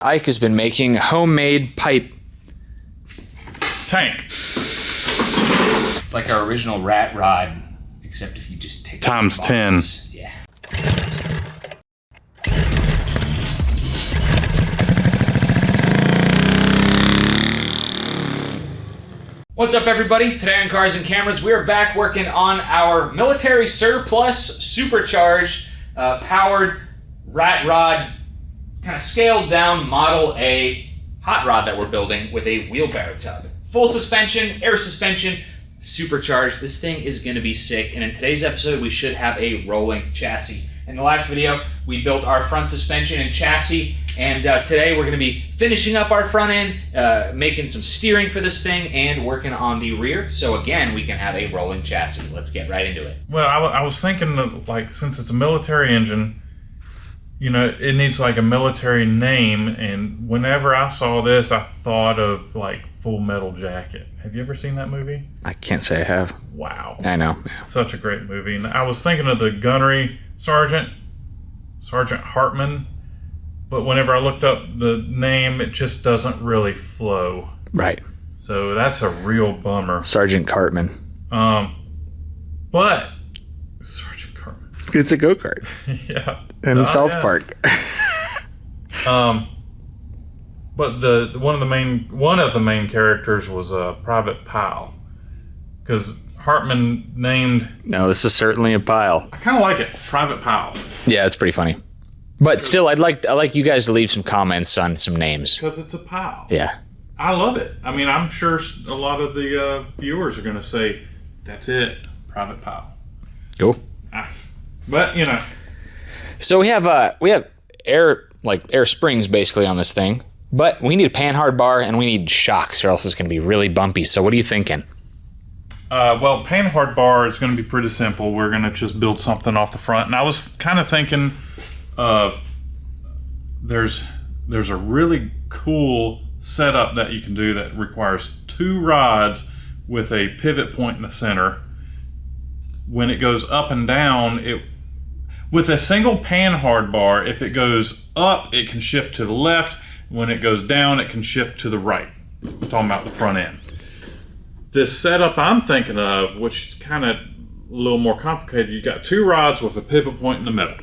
Ike has been making homemade pipe tank. It's like our original rat rod, except if you just take times 10. Yeah. What's up, everybody? Today on Cars and Cameras, we're back working on our military surplus supercharged powered rat rod, kind of scaled down Model A hot rod that we're building with a wheelbarrow tub. Full suspension, air suspension, supercharged. This thing is going to be sick, and in today's episode we should have a rolling chassis. In the last video we built our front suspension and chassis, and today we're going to be finishing up our front end, making some steering for this thing, and working on the rear, so again we can have a rolling chassis. Let's get right into it. Well, I was thinking that, like, since it's a military engine, you know, it needs like a military name, and whenever I saw this, I thought of like Full Metal Jacket. Have you ever seen that movie? I can't say I have. Wow. I know. Such a great movie. And I was thinking of the gunnery Sergeant Hartman, but whenever I looked up the name, it just doesn't really flow. Right. So that's a real bummer. Sergeant Cartman. But Sergeant Cartman. It's a go-kart. Yeah. In South Park. But one of the main characters was Private Pile, because Hartman named. No, this is certainly a pile. I kind of like it, Private Pile. Yeah, it's pretty funny. But still, I'd like you guys to leave some comments on some names. Because it's a pile. Yeah. I love it. I mean, I'm sure a lot of the viewers are going to say, "That's it, Private Pile." Cool. But you know. So we have air springs basically on this thing, but we need a panhard bar and we need shocks, or else it's going to be really bumpy. So what are you thinking? Well, panhard bar is going to be pretty simple. We're going to just build something off the front, and I was kind of thinking, there's a really cool setup that you can do that requires two rods with a pivot point in the center. When it goes up and down, with a single panhard bar, if it goes up, it can shift to the left. When it goes down, it can shift to the right. I'm talking about the front end. This setup I'm thinking of, which is kind of a little more complicated, you got two rods with a pivot point in the middle.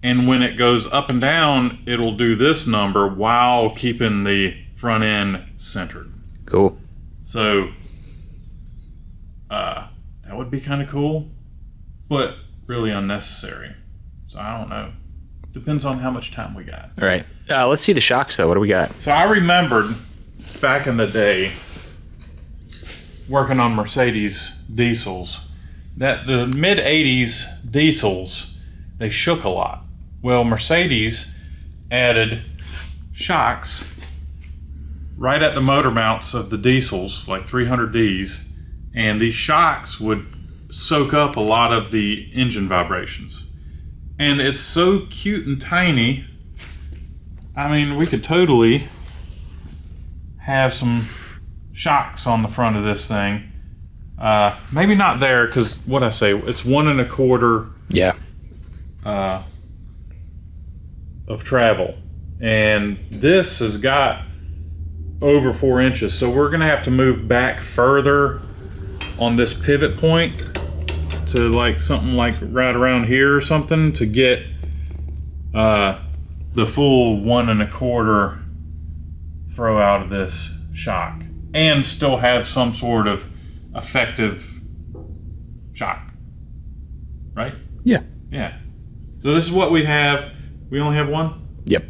And when it goes up and down, it'll do this number while keeping the front end centered. Cool. So, that would be kind of cool, but really unnecessary. So I don't know. Depends on how much time we got. All right. Let's see the shocks though. What do we got? So I remembered back in the day working on Mercedes diesels that the mid 80s diesels, they shook a lot. Well, Mercedes added shocks right at the motor mounts of the diesels, like 300Ds, and these shocks would soak up a lot of the engine vibrations. And it's so cute and tiny. I mean, we could totally have some shocks on the front of this thing. Maybe not there, because what I say, it's 1 1/4. Yeah. Of travel, and this has got over 4 inches, so we're gonna have to move back further on this pivot point to like something like right around here or something to get the full 1 1/4 throw out of this shock and still have some sort of effective shock, right? Yeah. Yeah. So this is what we have. We only have one? Yep.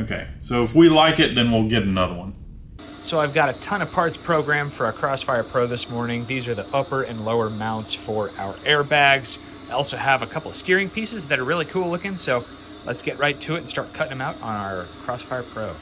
Okay, so if we like it, then we'll get another one. So I've got a ton of parts programmed for our Crossfire Pro this morning. These are the upper and lower mounts for our airbags. I also have a couple of steering pieces that are really cool looking, so let's get right to it and start cutting them out on our Crossfire Pro.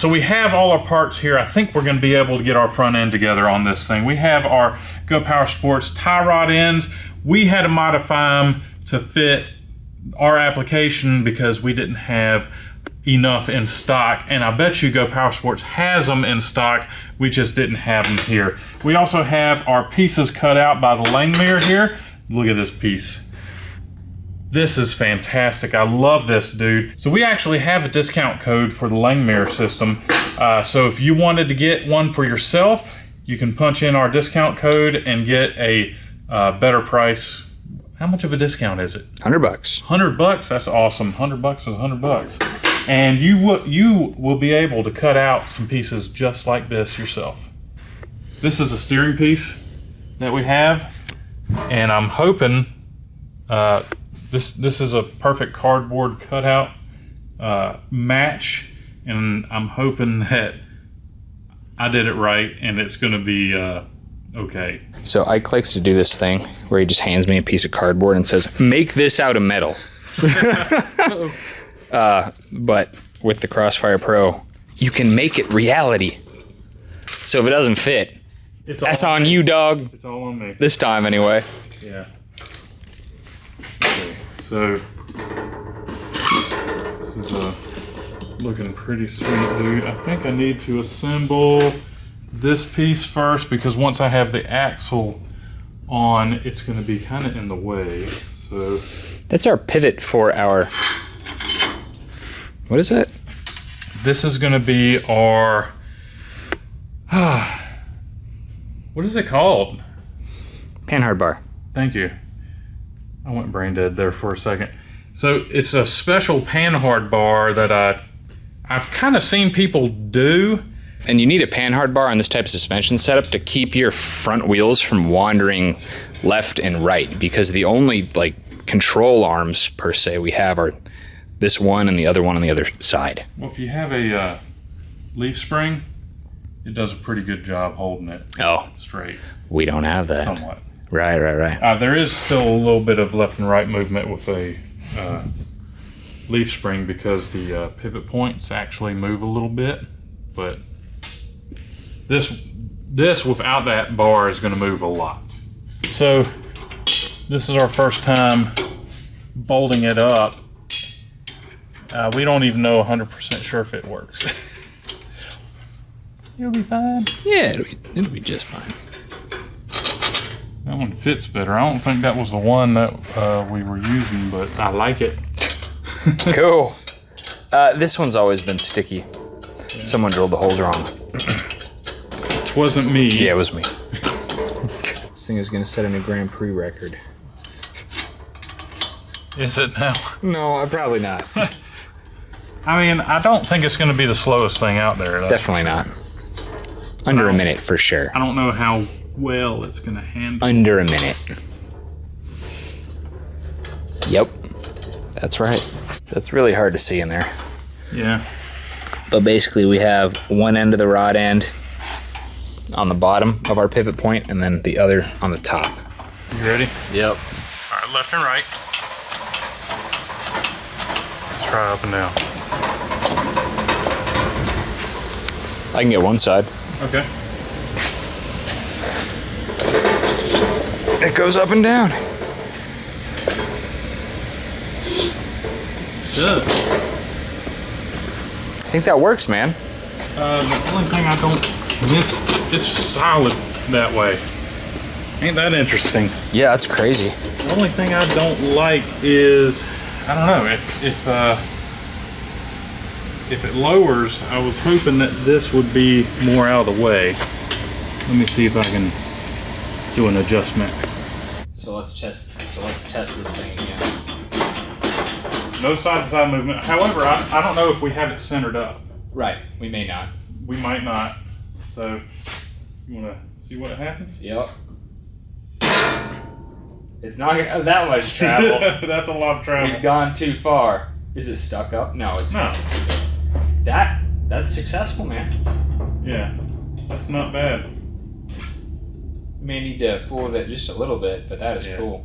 so we have all our parts here. I think we're going to be able to get our front end together on this thing. We have our Go Power Sports tie rod ends. We had to modify them to fit our application because we didn't have enough in stock, and I bet you Go Power Sports has them in stock. We just didn't have them here. We also have our pieces cut out by the Langmuir here. Look at this piece. This is fantastic. I love this, dude. So we actually have a discount code for the Langmuir system. So if you wanted to get one for yourself, you can punch in our discount code and get a better price. How much of a discount is it? $100. $100. That's awesome. $100 is $100. And you will be able to cut out some pieces just like this yourself. This is a steering piece that we have, and I'm hoping this is a perfect cardboard cutout match, and I'm hoping that I did it right and it's going to be okay. So Ike likes to do this thing where he just hands me a piece of cardboard and says, "Make this out of metal." But with the Crossfire Pro, you can make it reality. So if it doesn't fit, that's on you, dog. It's all on me. This time, anyway. Yeah. Okay, so this is looking pretty sweet, dude. I think I need to assemble this piece first because once I have the axle on, it's going to be kind of in the way. So that's our pivot for our... What is that? This is going to be our... what is it called? Panhard bar. Thank you. I went brain dead there for a second. So it's a special panhard bar that I've kind of seen people do. And you need a panhard bar on this type of suspension setup to keep your front wheels from wandering left and right, because the only like control arms per se we have are this one and the other one on the other side. Well, if you have a leaf spring, it does a pretty good job holding it straight. We don't have that. Somewhat. Right. There is still a little bit of left and right movement with a leaf spring because the pivot points actually move a little bit, but this without that bar is going to move a lot. So this is our first time bolting it up. We don't even know 100% sure if it works. It'll be fine. Yeah, it'll be just fine. That one fits better. I don't think that was the one that we were using, but I like it. Cool. This one's always been sticky. Yeah. Someone drilled the holes wrong. It wasn't me. Yeah, it was me. This thing is going to set a new Grand Prix record. Is it now? No, probably not. I mean, I don't think it's going to be the slowest thing out there. Definitely not. Under a minute for sure. I don't know how well it's going to handle. Under a minute. Yep. That's right. So it's really hard to see in there. Yeah. But basically we have one end of the rod end on the bottom of our pivot point and then the other on the top. You ready? Yep. All right, left and right. Let's try up and down. I can get one side. Okay. It goes up and down. Good. I think that works, man. The only thing I don't miss is solid that way. Ain't that interesting? Yeah, that's crazy. The only thing I don't like is, I don't know, if it lowers, I was hoping that this would be more out of the way. Let me see if I can do an adjustment. So let's test this thing again. No side-to-side movement. However, I don't know if we have it centered up. Right, we may not. We might not. So, you want to see what happens? Yep. It's not gonna have that much travel. That's a lot of travel. We've gone too far. Is it stuck up? No, it's not. That's successful, man. Yeah, that's not bad. You may need to fool with it just a little bit, but that is cool.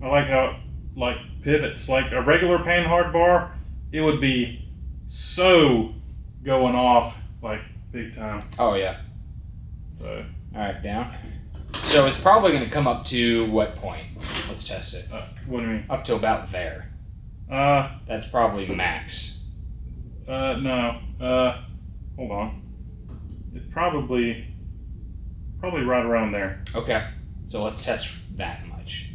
I like how it pivots. Like a regular panhard bar, it would be so going off like big time. Oh yeah. So All right, down. So it's probably going to come up to what point? Let's test it. what do you mean? Up to about there. That's That's probably max. no. Hold on. It's probably right around there. Okay. So let's test that much.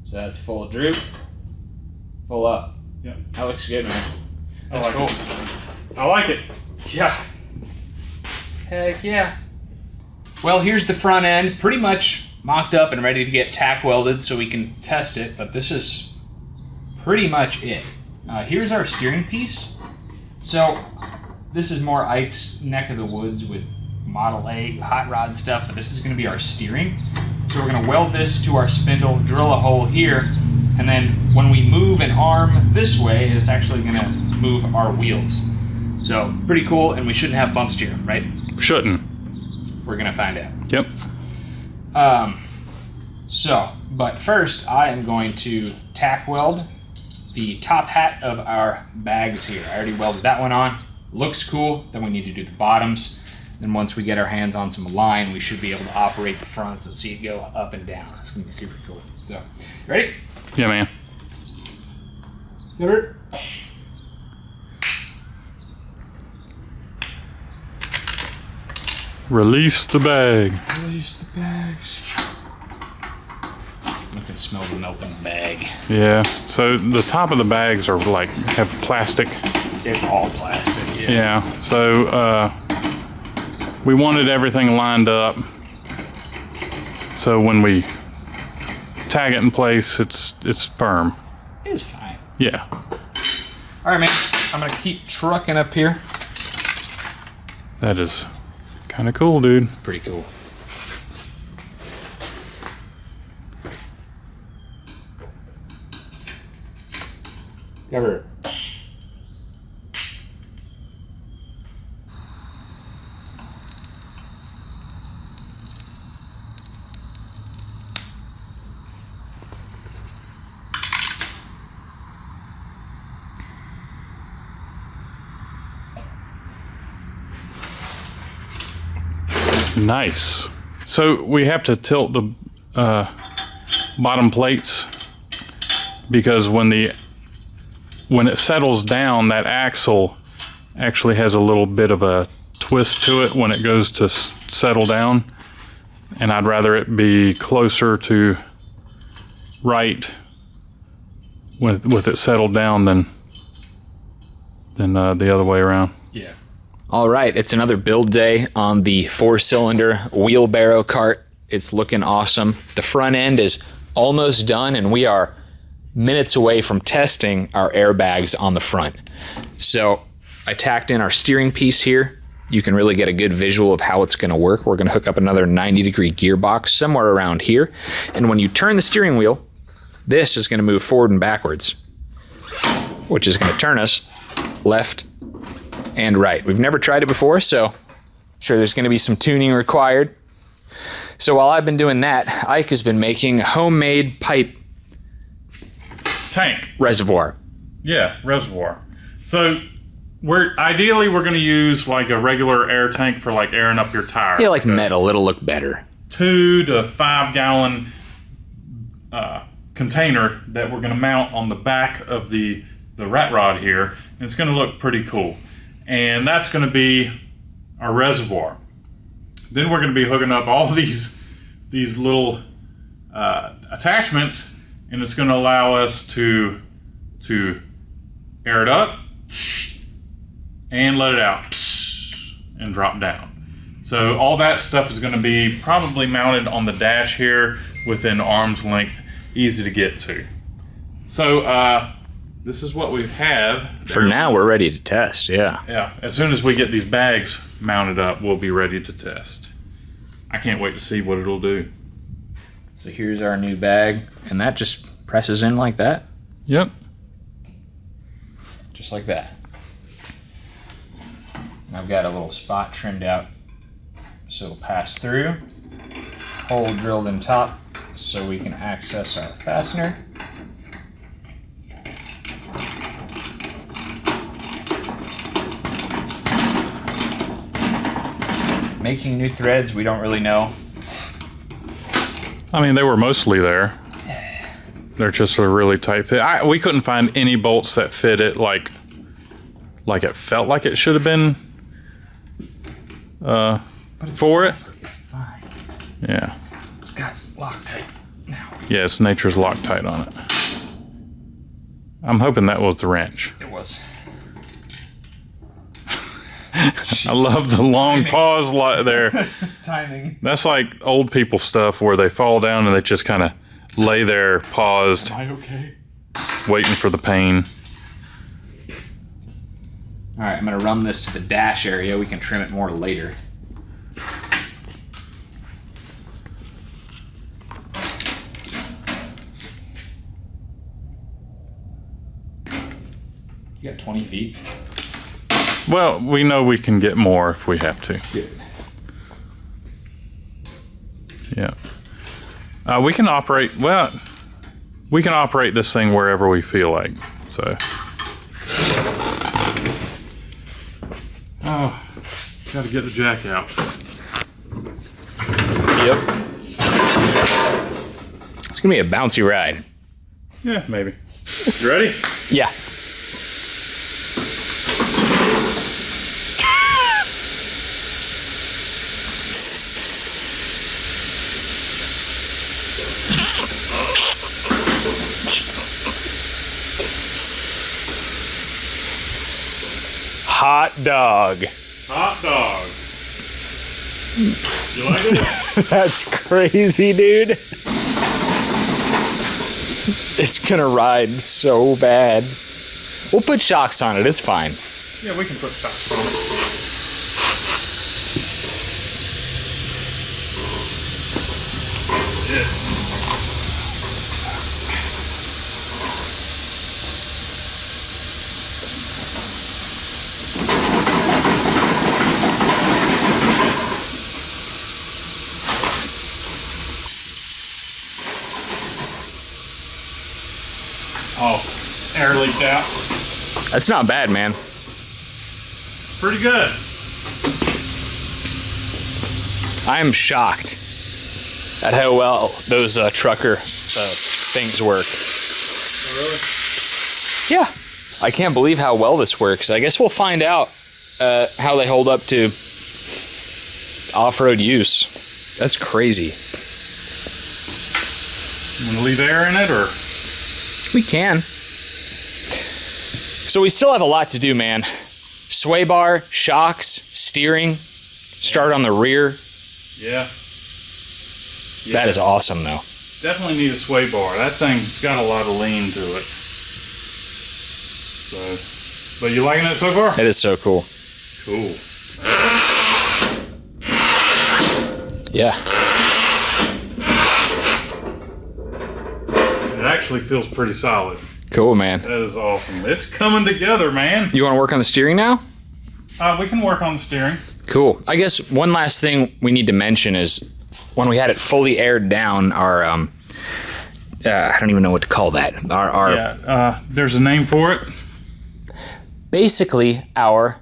So that's full droop, full up. Yep. That looks good, man. I That's like cool. it. I like it. Yeah. Heck yeah. Well, here's the front end, pretty much mocked up and ready to get tack welded so we can test it, but this is pretty much it. Here's our steering piece. So this is more Ike's neck of the woods with Model A hot rod stuff, but this is going to be our steering. So we're going to weld this to our spindle, drill a hole here, and then when we move an arm this way, it's actually going to move our wheels. So pretty cool, and we shouldn't have bumps here, right? Shouldn't. We're going to find out. Yep. But first I am going to tack weld the top hat of our bags here. I already welded that one on. Looks cool. Then we need to do the bottoms. And once we get our hands on some line, we should be able to operate the fronts and see it go up and down. It's gonna be super cool. So, ready? Yeah, man. Get it? Release the bag. Release the bags. I can smell the melting bag. Yeah. So the top of the bags are like have plastic. It's all plastic. Yeah. Yeah. So we wanted everything lined up. So when we tag it in place, it's firm. It's fine. Yeah. All right, man. I'm gonna keep trucking up here. That is kind of cool, dude. Pretty cool. Cover it. Nice. So we have to tilt the bottom plates because when it settles down, that axle actually has a little bit of a twist to it when it goes to settle down, and I'd rather it be closer to right with it settled down than the other way around. Yeah. All right, it's another build day on the 4-cylinder wheelbarrow cart. It's looking awesome. The front end is almost done, and we are minutes away from testing our airbags on the front. So I tacked in our steering piece here. You can really get a good visual of how it's going to work. We're going to hook up another 90-degree gearbox somewhere around here. And when you turn the steering wheel, this is going to move forward and backwards, which is going to turn us left and right. We've never tried it before, so sure there's going to be some tuning required. So while I've been doing that, Ike has been making a homemade pipe Tank. reservoir. Yeah, reservoir. So ideally we're going to use like a regular air tank for like airing up your tire. Yeah, like metal. It'll look better. 2 to 5 gallon container that we're going to mount on the back of the rat rod here, and it's going to look pretty cool. And that's going to be our reservoir. Then we're going to be hooking up all these little attachments, and it's going to allow us to air it up and let it out and drop down. So all that stuff is going to be probably mounted on the dash here within arm's length, easy to get to. So this is what we have. For now, we're ready to test, yeah. Yeah, as soon as we get these bags mounted up, we'll be ready to test. I can't wait to see what it'll do. So here's our new bag, and that just presses in like that. Yep. Just like that. And I've got a little spot trimmed out so it'll pass through. Hole drilled in top so we can access our fastener. making new threads, we don't really know. I mean, they were mostly there. They're just a really tight fit. We couldn't find any bolts that fit it like it felt like it should have been for it. Fine. Yeah. It's got Loctite now. Yes, nature's Loctite on it. I'm hoping that was the wrench. It was. I love the long pause there. Timing. That's like old people stuff where they fall down and they just kind of lay there paused, Am I okay? waiting for the pain. All right, I'm gonna run this to the dash area. We can trim it more later. You got 20 feet. Well, we know we can get more if we have to. Good. Yeah. We can operate this thing wherever we feel like. So. Oh, gotta get the jack out. Yep. It's gonna be a bouncy ride. Yeah, maybe. You ready? Yeah. Hot dog. Hot dog. You like it? That's crazy, dude. It's gonna ride so bad. We'll put shocks on it, it's fine. Yeah, we can put shocks on it. Yeah. Oh, air leaked out. That's not bad, man. Pretty good. I am shocked at how well those trucker things work. Oh, really? Yeah. I can't believe how well this works. I guess we'll find out how they hold up to off-road use. That's crazy. You want to leave air in it, or? We can. So we still have a lot to do, man. Sway bar, shocks, steering, start on the rear. Yeah. That is awesome, though. Definitely need a sway bar. That thing's got a lot of lean to it. So, but you liking it so far? It is so cool. Cool. Yeah. It actually feels pretty solid. Cool, man. That is awesome. It's coming together, man. You want to work on the steering now? We can work on the steering. Cool. I guess one last thing we need to mention is when we had it fully aired down, our I don't even know what to call that. Our there's a name for it. basically our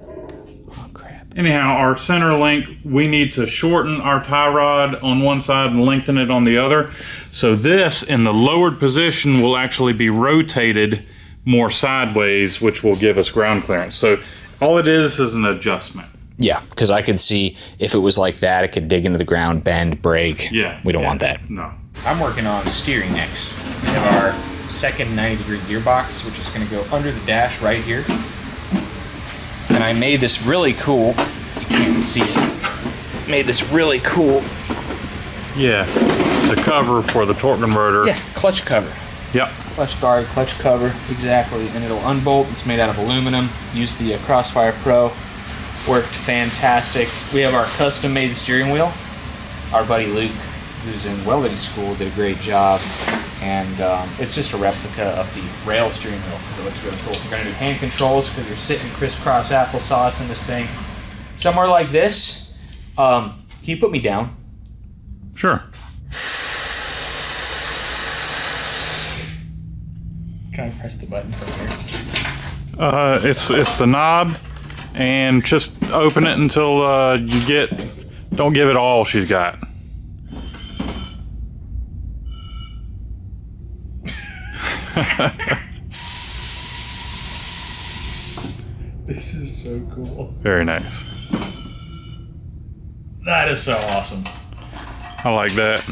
oh crap. Anyhow, our center link, we need to shorten our tie rod on one side and lengthen it on the other. So this, in the lowered position, will actually be rotated more sideways, which will give us ground clearance. So all it is an adjustment. Yeah, because I could see if it was like that, it could dig into the ground, bend, break. Yeah. We don't want that. No. I'm working on steering next. We have our second 90-degree gearbox, which is going to go under the dash right here. And I made this really cool. You can't see it. Made this really cool. Yeah. The cover for the torque converter. Yeah, clutch cover. Yep. Clutch guard, clutch cover, exactly. And it'll unbolt. It's made out of aluminum. Use the Crossfire Pro. Worked fantastic. We have our custom-made steering wheel. Our buddy Luke, who's in welding school, did a great job. And it's just a replica of the rail steering wheel because it looks really cool. We're going to do hand controls because you're sitting crisscross applesauce in this thing. Somewhere like this, can you put me down? Sure. Can I press the button from here? It's the knob and just open it until don't give it all she's got. This is so cool. Very nice. That is so awesome. I like that.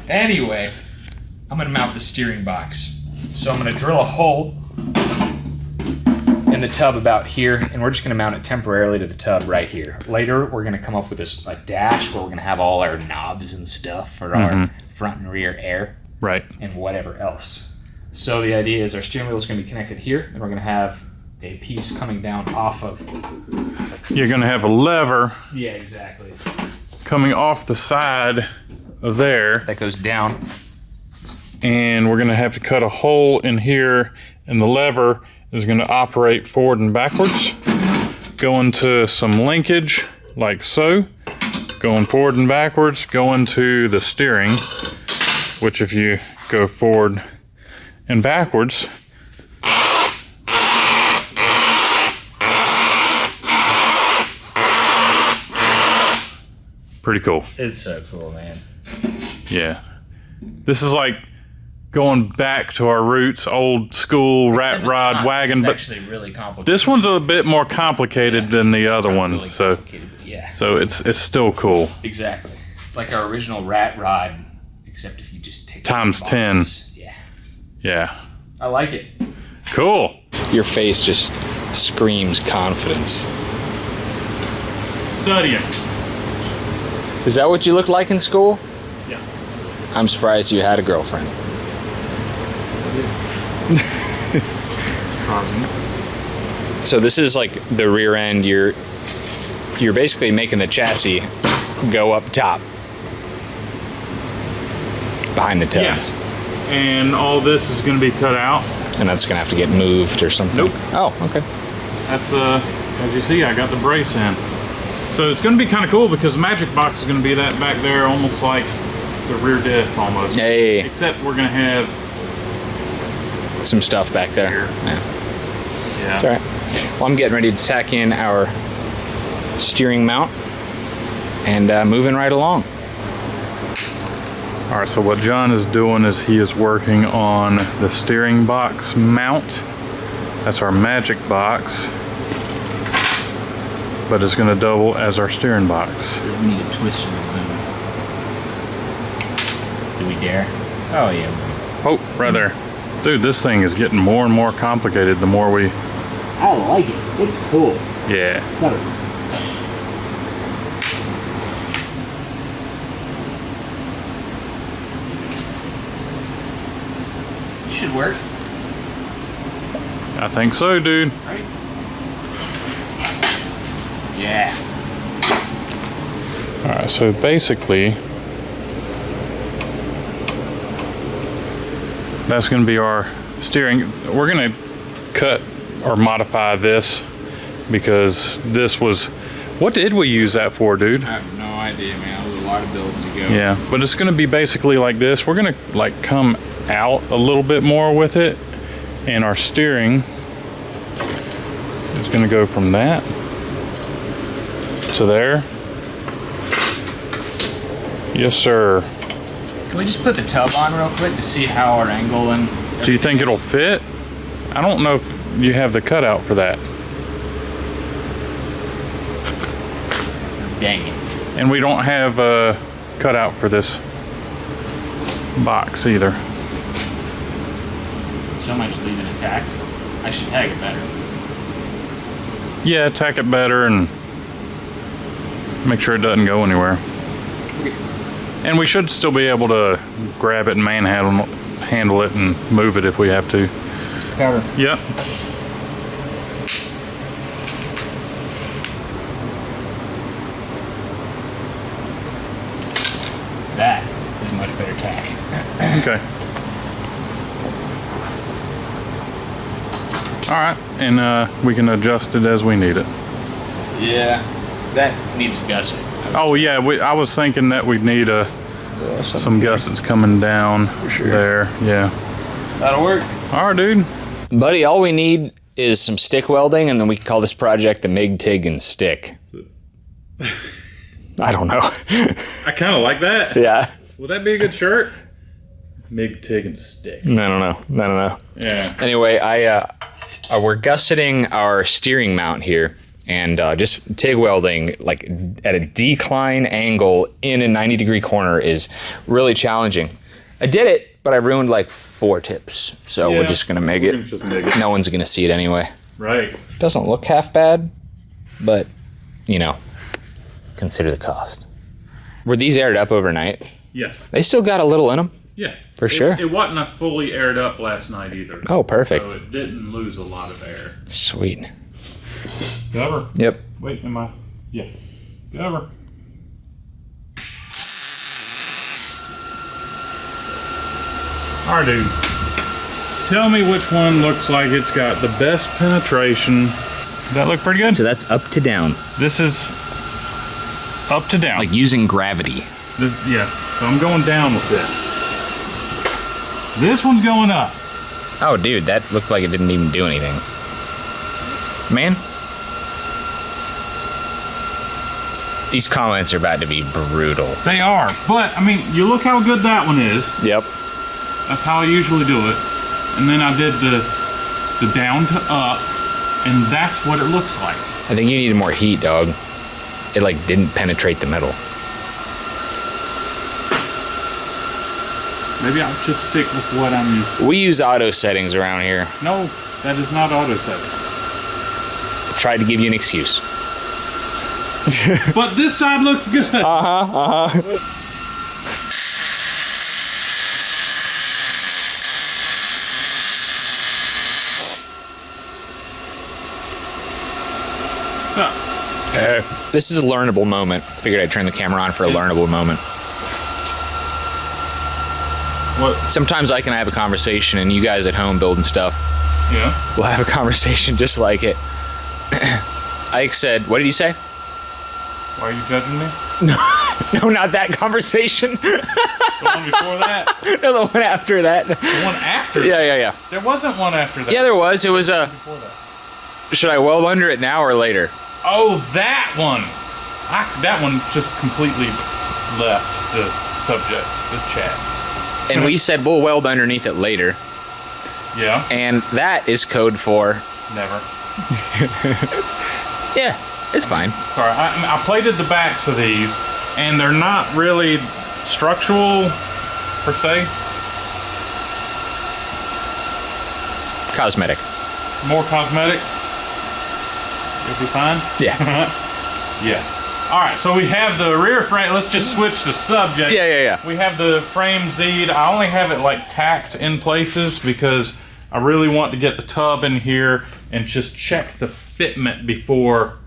Anyway, I'm gonna mount the steering box. So I'm gonna drill a hole in the tub about here, and we're just gonna mount it temporarily to the tub right here. Later, we're gonna come up with a dash where we're gonna have all our knobs and stuff for our front and rear air. Right. And whatever else. So the idea is our steering wheel is gonna be connected here, and we're gonna have a piece coming down off of. You're gonna have a lever. Yeah, exactly. Coming off the side of there. That goes down. And we're gonna have to cut a hole in here, and the lever is gonna operate forward and backwards. Go into some linkage, like so. Going forward and backwards, go into the steering, which if you go forward and backwards, pretty cool. It's so cool, man. Yeah. This is like going back to our roots, old school rat rod wagon. It's But actually really complicated. this one's a bit more complicated than the other one. Really So complicated, yeah. so it's still cool. Exactly. It's like our original rat rod, except if you just take Times the 10. boxes. Yeah. Yeah. I like it. Cool. Your face just screams confidence. Studying. Is that what you looked like in school? Yeah. I'm surprised you had a girlfriend. Surprising. So this is like the rear end. You're basically making the chassis go up top behind the tub. Yes. And all this is going to be cut out. And that's gonna have to get moved or something. Nope. Oh, okay. That's as you see, I got the brace in. So it's going to be kind of cool because the Magic Box is going to be that back there, almost like the rear diff almost. Hey. Except we're going to have Some stuff back there. Here. Yeah. yeah. It's all right. Well, I'm getting ready to tack in our steering mount and moving right along. All right, so what John is doing is he is working on the steering box mount. That's our Magic Box, but it's going to double as our steering box. We need a twist in the balloon. Do we dare? Oh, yeah. Oh, right there. Dude, this thing is getting more and more complicated the more we... I like it. It's cool. Yeah. Should work. I think so, dude. Right? Yeah. All right, so basically, that's going to be our steering. We're going to cut or modify this because this was, what did we use that for, dude? I have no idea, man. It was a lot of builds ago. Yeah, but it's going to be basically like this. We're going to like come out a little bit more with it, and our steering is going to go from that to there. Yes, sir. Can we just put the tub on real quick to see how our angle and... Do you think it'll fit? I don't know if you have the cutout for that. Dang it. And we don't have a cutout for this box either. So much leaving it tacked. I should tag it better. Yeah, tack it better and make sure it doesn't go anywhere. Okay. And we should still be able to grab it and handle it and move it if we have to. Cover. Yep. That is a much better tack. Okay. All right, and we can adjust it as we need it. Yeah. That needs a gusset. Oh yeah, I was thinking that we'd need some gussets coming down there. Yeah. That'll work. All right, dude. Buddy, all we need is some stick welding, and then we can call this project the MIG, TIG, and Stick. I don't know. I kind of like that. Yeah. Would that be a good shirt? MIG, TIG, and Stick. I don't know. Yeah. Anyway, we're gusseting our steering mount here, and just TIG welding like at a decline angle in a 90-degree corner is really challenging. I did it, but I ruined like 4 tips, so we're just gonna MIG it. Just MIG it. No one's gonna see it anyway. Right. Doesn't look half bad, but you know, consider the cost. Were these aired up overnight? Yes. They still got a little in them. Yeah. For sure. It wasn't a fully aired up last night either. Oh, perfect. So it didn't lose a lot of air. Sweet. Cover. Yep. Wait, am I? Yeah. Cover. All right, dude. Tell me which one looks like it's got the best penetration. Does that look pretty good? So that's up to down. This is up to down. Like using gravity. Yeah. So I'm going down with this. This one's going up. Oh, dude, that looked like it didn't even do anything. Man. These comments are about to be brutal. They are. But, I mean, you look how good that one is. Yep. That's how I usually do it. And then I did the down to up, and that's what it looks like. I think you needed more heat, dog. It like didn't penetrate the metal. Maybe I'll just stick with what I'm used to. We use auto settings around here. No, that is not auto setting. I tried to give you an excuse. But this side looks good. This is a learnable moment. Figured I'd turn the camera on for a learnable moment. What? Sometimes I can have a conversation and you guys at home building stuff Yeah. will have a conversation just like it. Ike said, what did you say? Why are you judging me? No, not that conversation. The one before that? No, the one after that. The one after Yeah, that? yeah, yeah. There wasn't one after that. Yeah, there was. It was a. Before that. Should I weld under it now or later? Oh, that one. That one just completely left the subject, the chat. And we said we'll weld underneath it later. Yeah. And that is code for. Never. Yeah, it's fine. Sorry, I plated the backs of these, and they're not really structural per se. Cosmetic. More cosmetic. You'll be fine. Yeah. Yeah. All right, so we have the rear frame. Let's just switch the subject. Yeah. We have the frame Z'd. I only have it like tacked in places because I really want to get the tub in here and just check the fitment before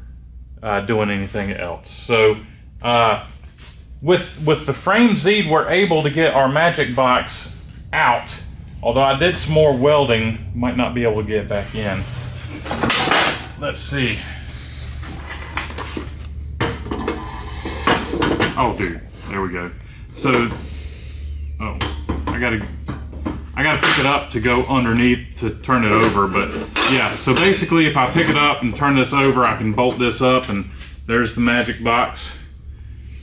doing anything else. So with the frame Z'd, we're able to get our magic box out. Although I did some more welding, might not be able to get it back in. Let's see. Oh, dude, there we go. So, oh, I gotta pick it up to go underneath to turn it over. But yeah, so basically, if I pick it up and turn this over, I can bolt this up, and there's the magic box.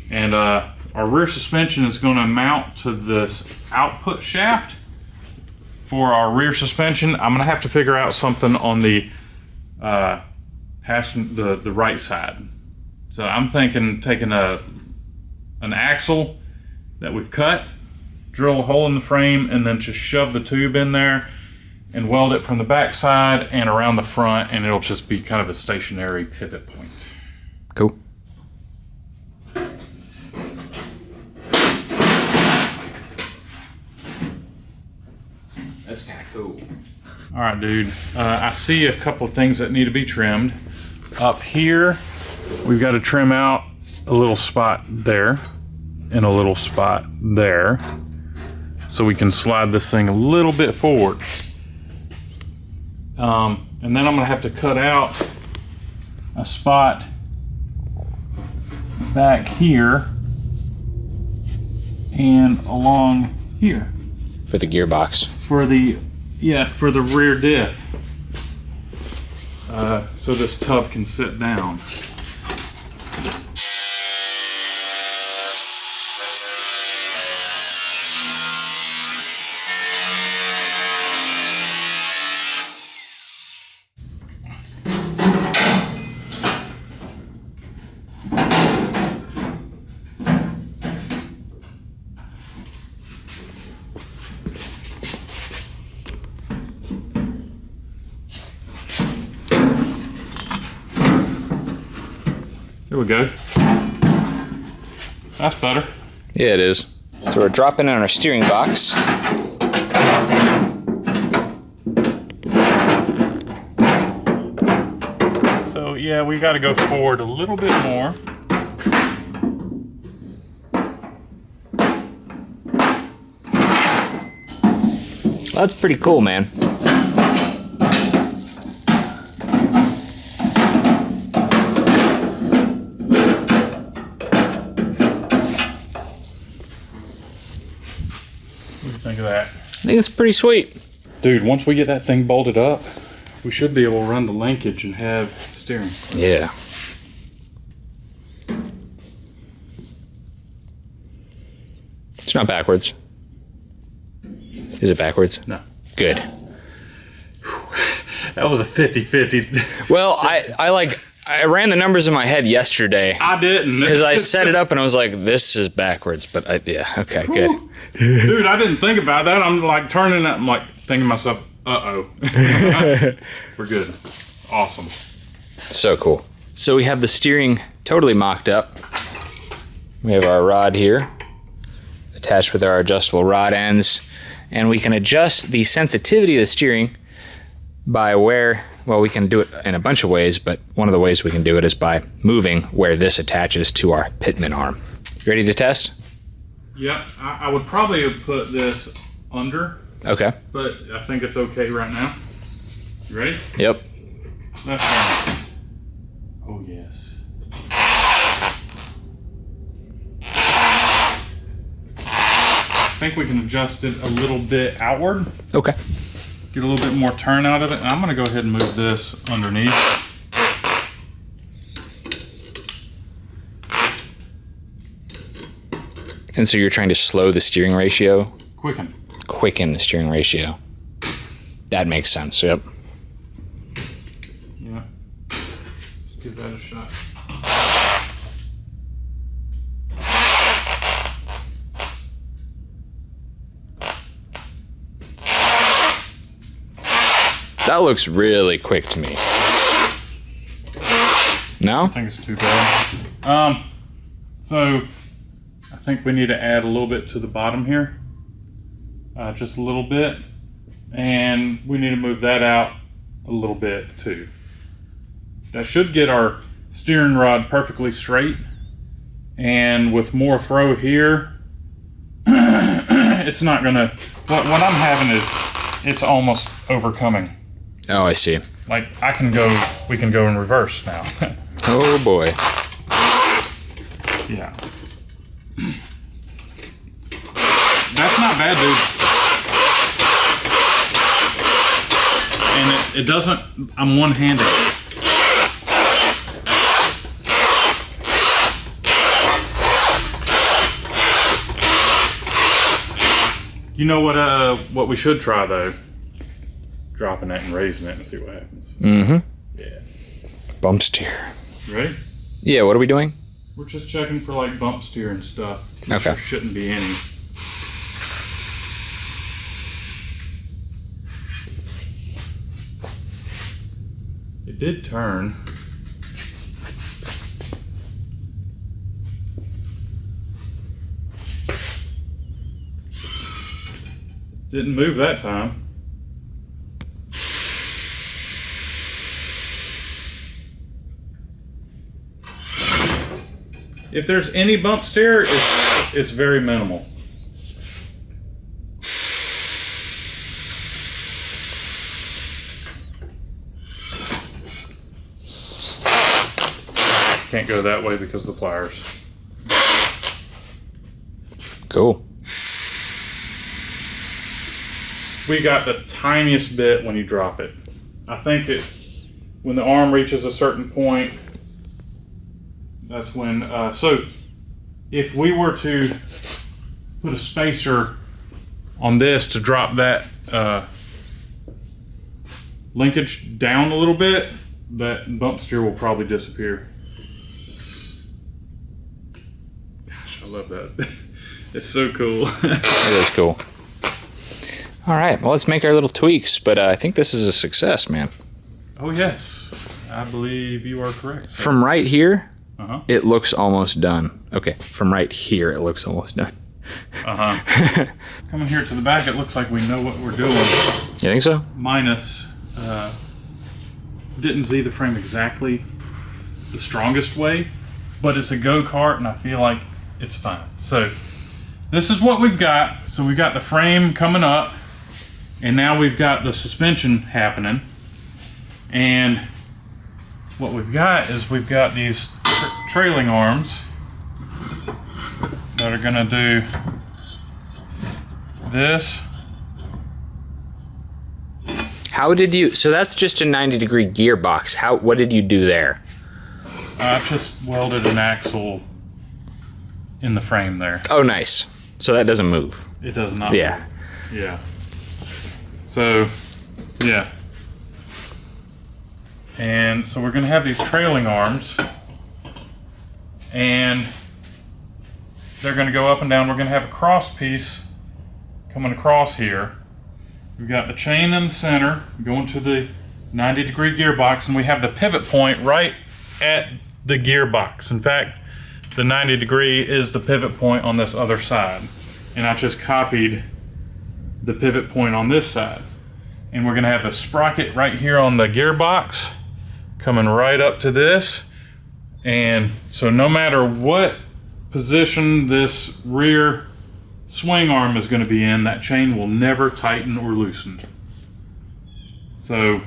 And our rear suspension is going to mount to this output shaft for our rear suspension. I'm gonna have to figure out something on the the right side. So I'm thinking taking an axle that we've cut, drill a hole in the frame, and then just shove the tube in there and weld it from the back side and around the front, and it'll just be kind of a stationary pivot point. Cool. That's kind of cool. All right, dude. I see a couple of things that need to be trimmed. Up here, we've got to trim out a little spot there and a little spot there so we can slide this thing a little bit forward. And then I'm gonna have to cut out a spot back here and along here For the gearbox. for the rear diff. so this tub can sit down. There we go. That's better. Yeah, it is. So we're dropping in our steering box. So yeah, we got to go forward a little bit more. That's pretty cool, man. What do you think of that? I think it's pretty sweet. Dude, once we get that thing bolted up, we should be able to run the linkage and have steering. Yeah. It's not backwards. Is it backwards? No. Good. That was a 50-50. Well, I ran the numbers in my head yesterday. I didn't. Because I set it up and I was like, this is backwards, but yeah, okay, good. Dude, I didn't think about that. I'm like turning it, I'm like thinking to myself, uh-oh. We're good. Awesome. So cool. So we have the steering totally mocked up. We have our rod here, attached with our adjustable rod ends, and we can adjust the sensitivity of the steering by where, well, we can do it in a bunch of ways, but one of the ways we can do it is by moving where this attaches to our pitman arm. You ready to test? Yep, I would probably have put this under, Okay. but I think it's okay right now. You ready? Yep. Left arm. Oh, yes. I think we can adjust it a little bit outward. Okay. Get a little bit more turn out of it. And I'm going to go ahead and move this underneath. And so you're trying to slow the steering ratio? Quicken. Quicken the steering ratio. That makes sense, yep. Yeah. Let's give that a shot. That looks really quick to me. No? I think it's too bad. So I think we need to add a little bit to the bottom here. Just a little bit. And we need to move that out a little bit too. That should get our steering rod perfectly straight. And with more throw here, it's not gonna, what I'm having is, it's almost overcoming. Oh, I see. Like we can go in reverse now. Oh boy. Yeah. That's not bad, dude. And it doesn't, I'm one-handed. You know what we should try though? Dropping it and raising it and see what happens. Mm-hmm. Yeah. Bump steer. Ready? Yeah, what are we doing? We're just checking for like bump steer and stuff. Okay. There shouldn't be any. It did turn. Didn't move that time. If there's any bump steer, it's very minimal. Can't go that way because of the pliers. Cool. We got the tiniest bit when you drop it. I think when the arm reaches a certain point, that's when, so if we were to put a spacer on this to drop that linkage down a little bit, that bump steer will probably disappear. Gosh, I love that. It's so cool. It is cool. All right, well, let's make our little tweaks, but I think this is a success, man. Oh, yes. I believe you are correct, sir. From right here, Uh-huh. it looks almost done. Okay, from right here, it looks almost done. Uh-huh. Coming here to the back, it looks like we know what we're doing. You think so? Minus, didn't Z the frame exactly the strongest way, but it's a go-kart and I feel like it's fine. So this is what we've got. So we've got the frame coming up and now we've got the suspension happening. And what we've got is we've got these trailing arms that are gonna do this. How did you, so that's just a 90-degree gearbox. What did you do there? I just welded an axle in the frame there. Oh, nice. So that doesn't move. It does not. Yeah. Yeah. So, yeah. And so we're going to have these trailing arms. And they're going to go up and down. We're going to have a cross piece coming across here. We've got the chain in the center going to the 90-degree gearbox, and we have the pivot point right at the gearbox. In fact, the 90-degree is the pivot point on this other side. And I just copied the pivot point on this side. And we're going to have the sprocket right here on the gearbox coming right up to this. And so no matter what position this rear swing arm is going to be in, that chain will never tighten or loosen. So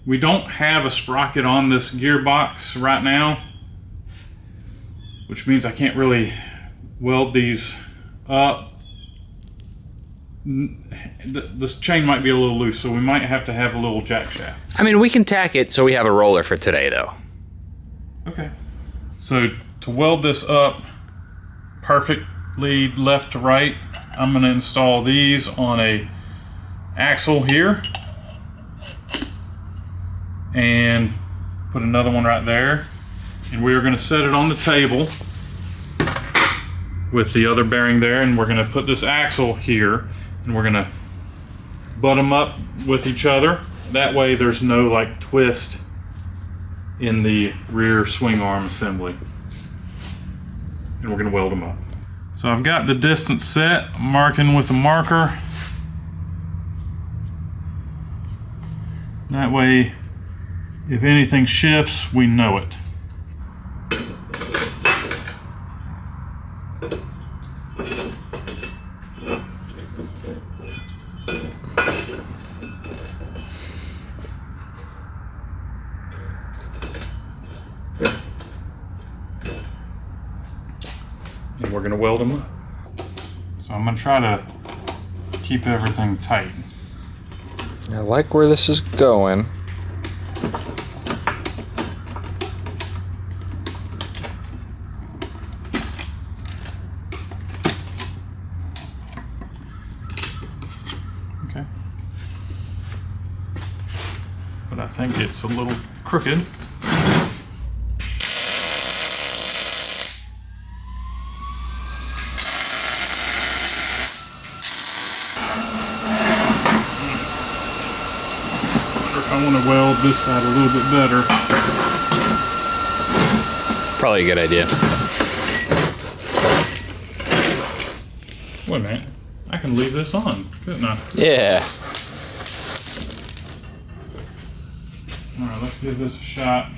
we don't have a sprocket on this gearbox right now, which means I can't really weld these up. This chain might be a little loose, so we might have to have a little jack shaft. I mean, we can tack it so we have a roller for today, though. Okay. So to weld this up perfectly left to right, I'm going to install these on a axle here and put another one right there. And we are going to set it on the table with the other bearing there, and we're going to put this axle here and we're going to butt them up with each other. That way there's no like twist in the rear swing arm assembly. And we're going to weld them up. So I've got the distance set, I'm marking with a marker. That way, if anything shifts, we know it. And we're going to weld them up. So I'm going to try to keep everything tight. I like where this is going. Okay. But I think it's a little crooked. I want to weld this side a little bit better. Probably a good idea. Wait a minute. I can leave this on, couldn't I? Yeah. Alright, let's give this a shot.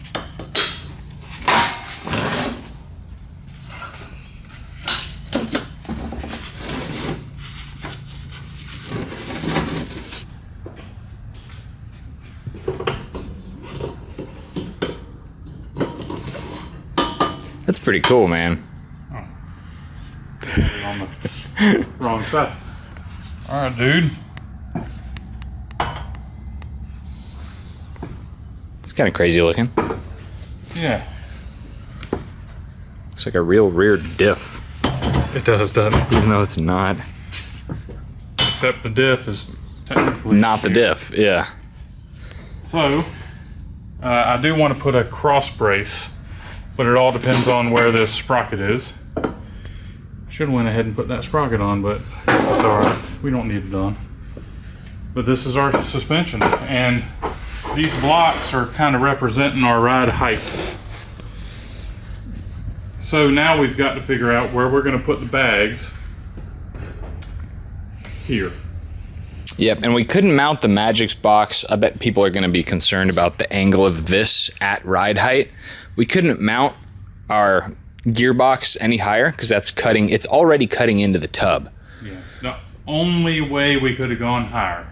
That's pretty cool, man. Oh. On the wrong side. Alright, dude. kind of crazy looking. Yeah. Looks like a real rear diff. It does, doesn't it? Even though it's not. Except the diff is technically Not the diff, yeah. So, I do want to put a cross brace, but it all depends on where this sprocket is. I should have went ahead and put that sprocket on, but this is alright. We don't need it done. But this is our suspension, and these blocks are kind of representing our ride height. So now we've got to figure out where we're going to put the bags. Here. Yep, and we couldn't mount the Magix box. I bet people are going to be concerned about the angle of this at ride height. We couldn't mount our gearbox any higher because that's cutting. It's already cutting into the tub. Yeah. The only way we could have gone higher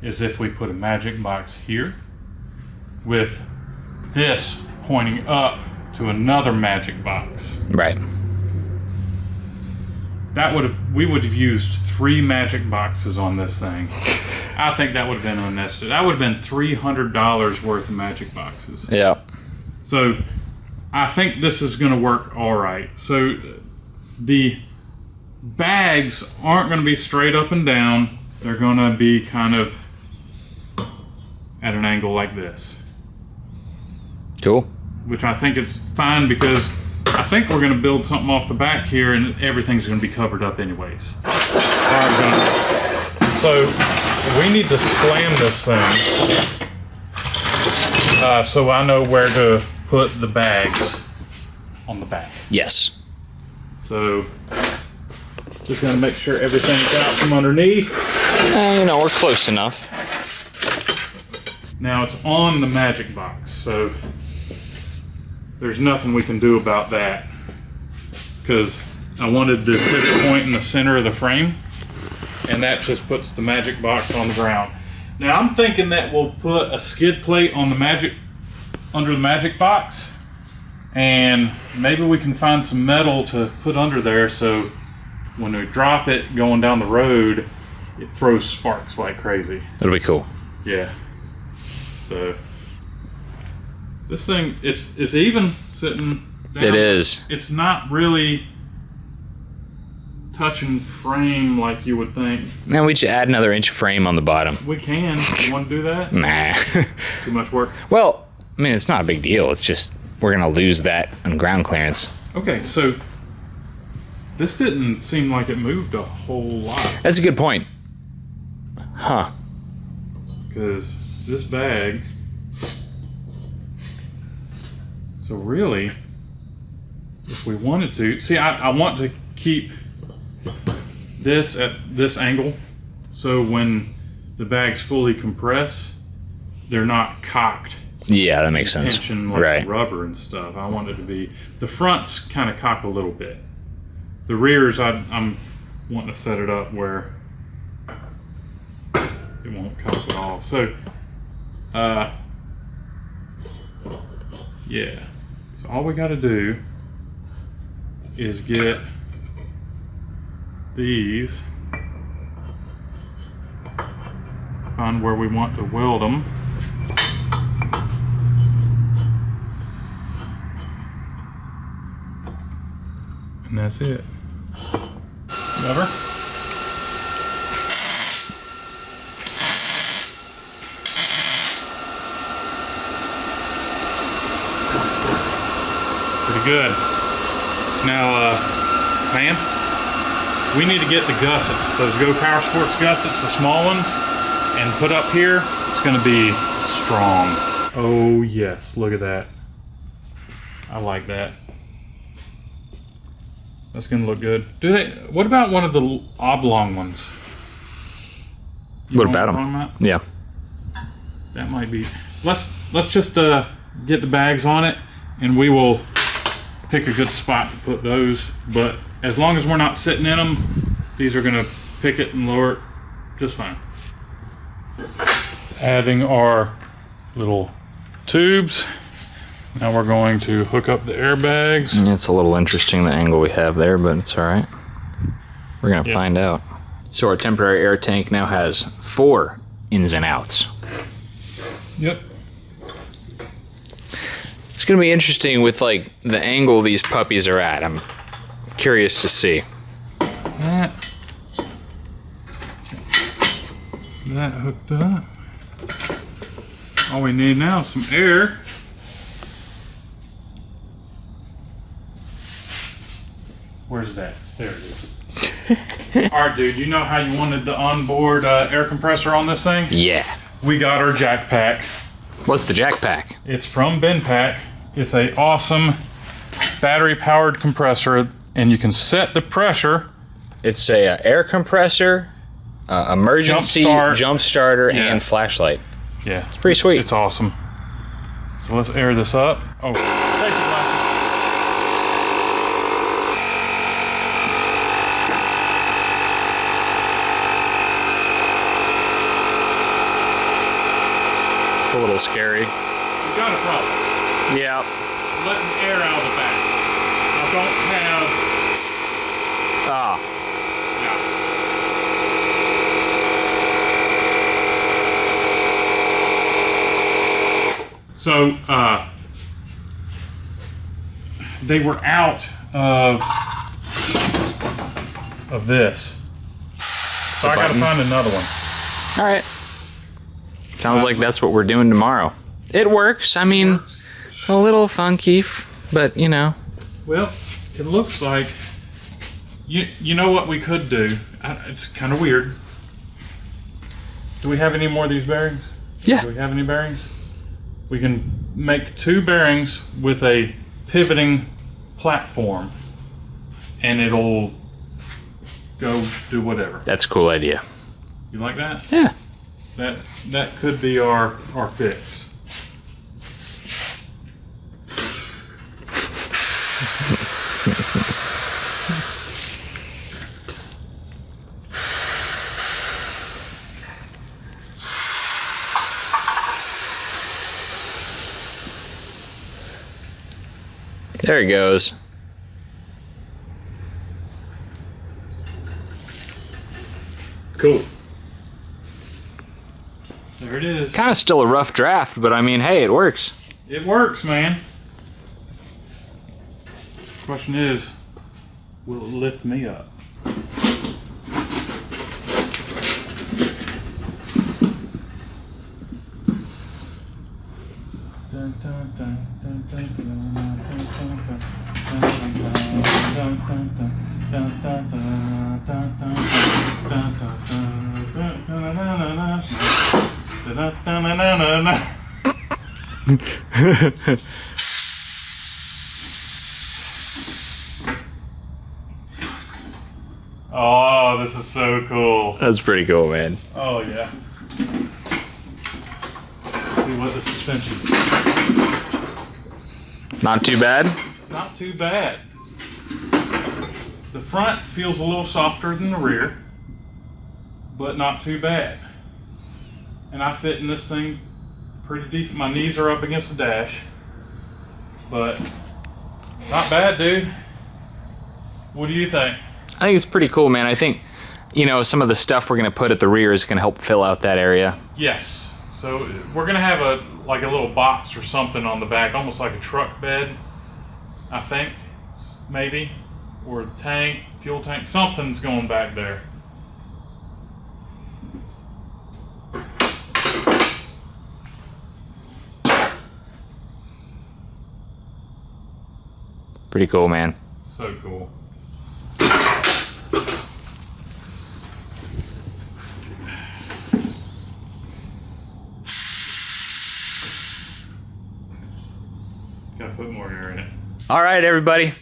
is if we put a Magix box here with this pointing up to another Magix box. Right. We would have used 3 Magix boxes on this thing. I think that would have been unnecessary. That would have been $300 worth of Magix boxes. Yeah. So I think this is going to work all right. So the bags aren't going to be straight up and down. They're going to be kind of at an angle like this. Cool. Which I think is fine because I think we're going to build something off the back here and everything's going to be covered up anyways. So we need to slam this thing so I know where to put the bags on the back. Yes. So just going to make sure everything's out from underneath. You know, we're close enough. Now it's on the Magix box, so there's nothing we can do about that because I wanted the pivot point in the center of the frame, and that just puts the Magix box on the ground. Now I'm thinking that we'll put a skid plate on the under the Magix box, and maybe we can find some metal to put under there so when we drop it going down the road, it throws sparks like crazy. That'll be cool. Yeah. So this thing, it's even sitting down. It is. It's not really touching frame like you would think. Now we should add another inch frame on the bottom. We can. You want to do that? Nah. Too much work? Well, I mean, it's not a big deal. It's just we're going to lose that on ground clearance. Okay, so this didn't seem like it moved a whole lot. That's a good point. Huh. Because this bag... So really, if we wanted to... See, I want to keep this at this angle so when the bags fully compress, they're not cocked. Yeah, that makes sense. Tension like right. Rubber and stuff. I want it to be... The fronts kind of cock a little bit. The rears, I'm wanting to set it up where it won't cock at all. So, yeah. So all we got to do is get these, find where we want to weld them. And that's it. Lever. Pretty good. Now, man, we need to get the gussets, those Go Power Sports gussets, the small ones, and put up here. It's going to be strong. Oh yes, look at that. I like that. That's gonna look good. What about one of the oblong ones? What about them? Yeah. That might be. Let's just get the bags on it, and we will pick a good spot to put those. But as long as we're not sitting in them, these are gonna pick it and lower it just fine. Adding our little tubes. Now we're going to hook up the airbags. It's a little interesting the angle we have there, but it's all right. We're gonna find out. So our temporary air tank now has 4 ins and outs. Yep. gonna be interesting with like the angle these puppies are at. I'm curious to see. That hooked up. All we need now is some air. Where's that? There it is. Alright, dude, you know how you wanted the onboard air compressor on this thing? Yeah. We got our jack pack. What's the jack pack? It's from Benpack. It's a awesome battery powered compressor, and you can set the pressure. It's a air compressor, emergency jump starter, and flashlight. Yeah, it's pretty sweet. It's awesome. So let's air this up. Oh, safety glasses. It's a little scary. We got a problem. Yeah. Letting air out of the back. I don't have. Ah. Yeah. So they were out of this. So I gotta find another one. All right. Sounds like that's what we're doing tomorrow. It works. I mean, it's a little funky, but you know. Well, it looks like you know what we could do. It's kind of weird. Do we have any more of these bearings? Yeah. Do we have any bearings? We can make 2 bearings with a pivoting platform, and it'll go do whatever. That's a cool idea. You like that? Yeah. That could be our fix. There he goes. Cool. There it is. Kind of still a rough draft, but I mean, hey, it works. It works, man. Question is, will it lift me up? Oh, this is so cool. That's pretty cool, man. Oh, yeah. Let's see what the suspension. Not too bad. Not too bad. The front feels a little softer than the rear, but not too bad. And I fit in this thing pretty decent. My knees are up against the dash, but not bad, dude. What do you think? I think it's pretty cool, man. I think, you know, some of the stuff we're going to put at the rear is going to help fill out that area. Yes. So we're going to have a little box or something on the back, almost like a truck bed, I think, maybe. Or a tank, fuel tank, something's going back there. Pretty cool, man. So cool. Gotta put more air in it. All right, everybody.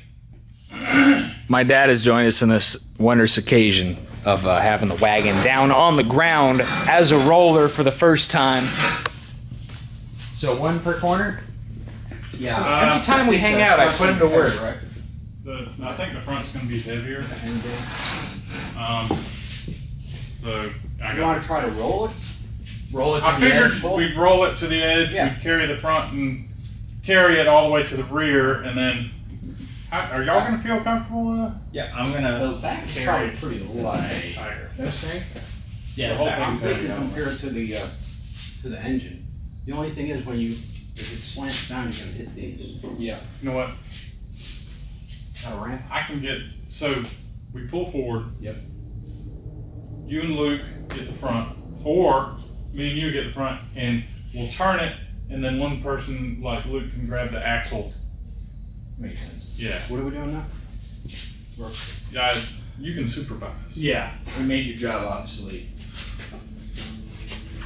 My dad has joined us in this wondrous occasion of having the wagon down on the ground as a roller for the first time. So 1 per corner? Yeah. Every time we hang out, I put him to work. I think the front's going to be heavier. So You want to try to roll it? Roll it to I the figured edge? we'd roll it to the edge, Yeah. we'd carry the front and carry it all the way to the rear, and then are y'all going to feel comfortable? Yeah, I'm gonna. The back is probably pretty light. Tighter. This thing? Yeah, The whole back- I'm thing's heavy. thinking compared to the engine. The only thing is when you If it slants down, you're gonna hit these. Yeah. You know what? Got a ramp? I can get, so we pull forward. Yep. You and Luke get the front, or me and you get the front, and we'll turn it, and then one person, like Luke, can grab the axle. Makes sense. Yeah. What are we doing now? Guys, you can supervise. Yeah, we made your job obsolete.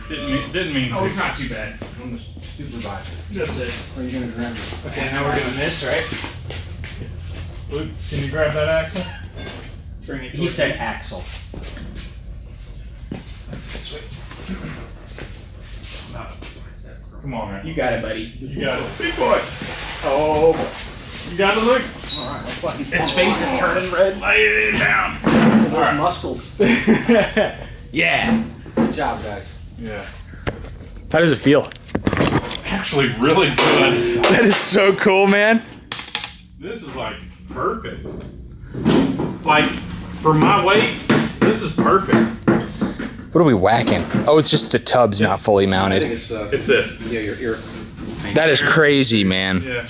Didn't mean to. Oh, it's not too bad. I'm the supervisor. That's it. Or are you gonna grab it? Okay, now we're doing this, right? Luke, can you grab that axle? Bring it. He said axle. Sweet. Come on, man. You got it, buddy. You got it. Big boy. Oh boy. You got it, Luke? Alright, that's what His face is turning red. Lay it down. Those muscles. Yeah. Good job, guys. Yeah. How does it feel? Actually, really good. That is so cool, man. This is like perfect. Like, for my weight, this is perfect. What are we whacking? Oh, it's just the tub's not fully I think mounted. It's this. Yeah, your That is crazy, man. Yeah.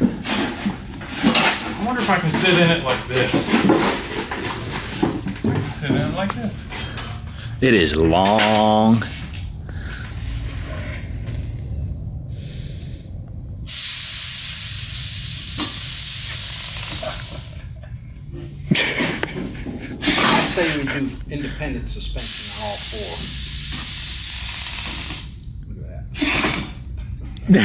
I wonder if I can sit in it like this. I can sit in it like this. It is long. I say we do independent suspension on all four. Look at that.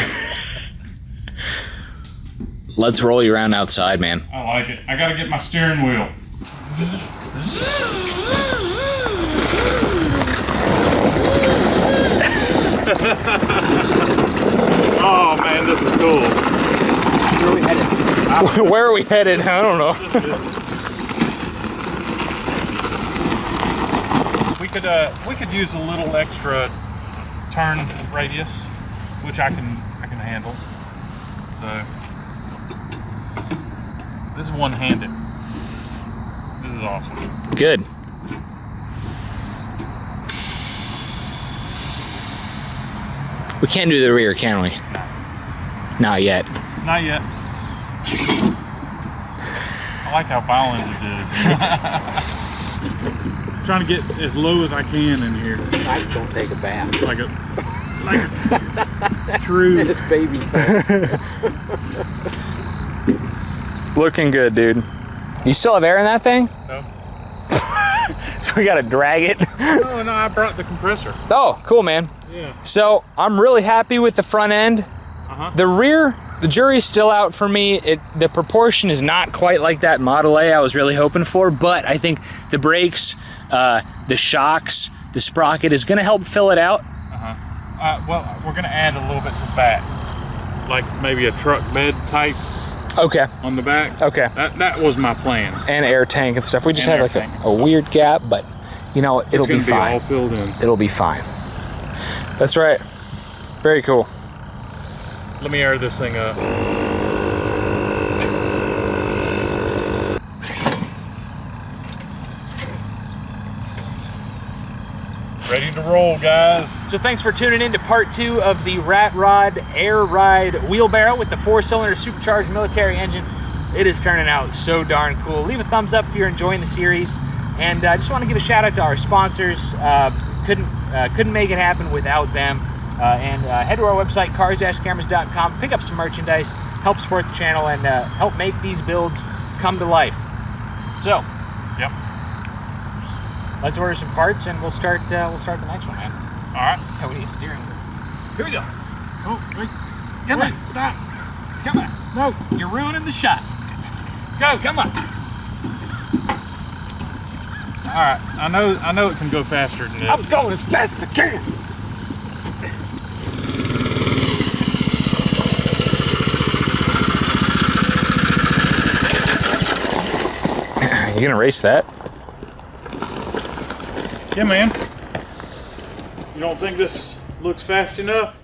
Let's roll you around outside, man. I like it. I gotta get my steering wheel. Oh man, this is cool. Where are we headed? Where are we headed? I don't know. We could use a little extra turn radius, which I can handle. So this is one-handed. This is awesome. Good. We can't do the rear, can we? Not yet. Not yet. I like how violent it is. Trying to get as low as I can in here. I don't take a bath. Like a true. It's baby time. Looking good, dude. You still have air in that thing? No. So we gotta drag it. Oh no, I brought the compressor. Oh, cool, man. Yeah. So I'm really happy with the front end. Uh-huh. The rear, the jury's still out for me. The proportion is not quite like that Model A I was really hoping for, but I think the brakes, the shocks, the sprocket is gonna help fill it out. Well, we're gonna add a little bit to the back, like maybe a truck bed type Okay, on the back. okay. That was my plan. And air tank and stuff. We just And have air like tank. a weird gap, but you know, it'll be It's gonna be all fine. filled in. It'll be fine. That's right. Very cool. Let me air this thing up. Ready to roll, guys. So thanks for tuning in to part 2 of the Rat Rod Air Ride Wheelbarrow with the 4-cylinder supercharged military engine. It is turning out so darn cool. Leave a thumbs up if you're enjoying the series. And I just want to give a shout out to our sponsors. Couldn't make it happen without them. Head to our website, CarsandCameras.com. Pick up some merchandise, help support the channel, and help make these builds come to life. So, Yep. let's order some parts, and we'll start the next one, man. All right. Yeah, we need a steering wheel. Here we go. Oh, wait. Come on. Stop. Come on. No, you're ruining the shot. Go, come on. All right. I know it can go faster than this. I'm going as fast as I can. You gonna race that? Yeah, man. You don't think this looks fast enough?